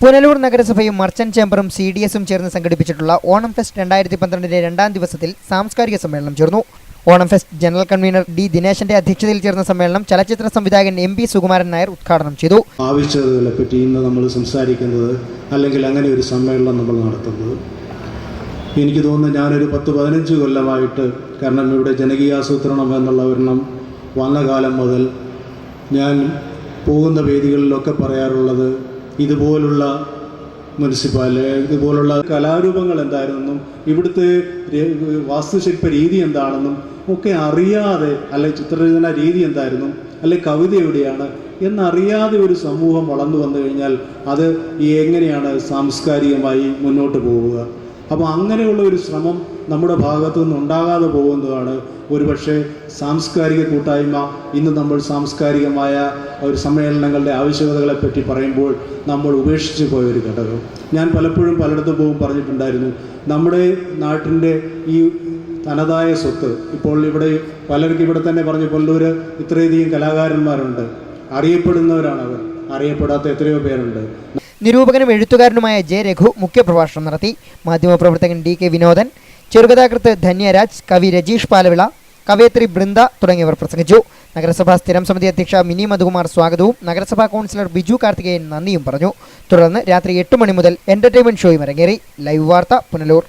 പുനലൂർ നഗരസഭയും മർച്ചന്റ് ചേംബറും CDS-ഉം ചേർന്ന് സംഘടിപ്പിച്ചിട്ടുള്ള ഓണം ഫെസ്റ്റ് 2012 രണ്ടാം ദിവസത്തിൽ സാംസ്കാരിക സമ്മേളനം ചേർന്നു. Onam fest general convener D. ദിനേശന്റെ അധ്യക്ഷതയിൽ ചേർന്ന സമ്മേളനം ചലച്ചിത്ര സംവിധായകൻ MP. സുകുമാരൻ നായർ ഉദ്ഘാടനം ചെയ്തു. ആവശ്യകതകളെ പറ്റി ഇന്ന് നമ്മൾ സംസാരിക്കുന്നത് അല്ലെങ്കിൽ അങ്ങനെ ഒരു സമ്മേളനം നമ്മൾ നടത്തുന്നത് എനിക്ക് തോന്നുന്നു ഞാനൊരു 10-15 കൊല്ലമായിട്ട്, കാരണം ഇവിടെ ജനകീയാസൂത്രണം എന്നുള്ള ഒരെണ്ണം വന്ന കാലം മുതൽ ഞാൻ പോകുന്ന വേദികളിലൊക്കെ പറയാറുള്ളത് ഇതുപോലുള്ള ഇതുപോലുള്ള കലാരൂപങ്ങൾ എന്തായിരുന്നെന്നും ഇവിടുത്തെ വാസ്തുശില്പ രീതി എന്താണെന്നും ഒക്കെ അറിയാതെ, അല്ലെ ചിത്രരചന രീതി എന്തായിരുന്നു, അല്ലെ കവിത എവിടെയാണ് എന്നറിയാതെ ഒരു സമൂഹം വളർന്നു വന്നു കഴിഞ്ഞാൽ അത് എങ്ങനെയാണ് സാംസ്കാരികമായി മുന്നോട്ട് പോവുക? അപ്പോൾ അങ്ങനെയുള്ള ഒരു ശ്രമം നമ്മുടെ ഭാഗത്തു നിന്നുണ്ടാകാതെ പോകുന്നതാണ് ഒരുപക്ഷെ സാംസ്കാരിക കൂട്ടായ്മ. ഇന്ന് നമ്മൾ സാംസ്കാരികമായ ഒരു സമ്മേളനങ്ങളുടെ ആവശ്യകതകളെപ്പറ്റി പറയുമ്പോൾ നമ്മൾ ഉപേക്ഷിച്ച് പോയൊരു ഘടകം. ഞാൻ പലപ്പോഴും പലയിടത്തും പോകും പറഞ്ഞിട്ടുണ്ടായിരുന്നു, നമ്മുടെ നാട്ടിൻ്റെ ഈ തനതായ സ്വത്ത് ഇപ്പോൾ ഇവിടെ പലർക്കും ഇവിടെ തന്നെ പറഞ്ഞു, പുനലൂർ ഇത്രയധികം കലാകാരന്മാരുണ്ട്, അറിയപ്പെടുന്നവരാണ് അവർ, അറിയപ്പെടാത്ത എത്രയോ പേരുണ്ട്. നിരൂപകനും എഴുത്തുകാരനുമായ J. രഘു മുഖ്യപ്രഭാഷണം നടത്തി. മാധ്യമപ്രവർത്തകൻ D. K. വിനോദൻ, ചെറുകഥാകൃത്ത് ധന്യരാജ്, കവി രജീഷ് പാലവിള, കവയത്രി ബൃന്ദ തുടങ്ങിയവർ പ്രസംഗിച്ചു. നഗരസഭാ സ്ഥിരം സമിതി അധ്യക്ഷ മിനി മധുകുമാർ സ്വാഗതവും നഗരസഭാ കൗൺസിലർ ബിജു കാർത്തികേയൻ നന്ദിയും പറഞ്ഞു. തുടർന്ന് രാത്രി 8 മണി മുതൽ എന്റർടൈൻമെന്റ് ഷോയും അരങ്ങേറി. ലൈവ് വാർത്ത പുനലൂർ.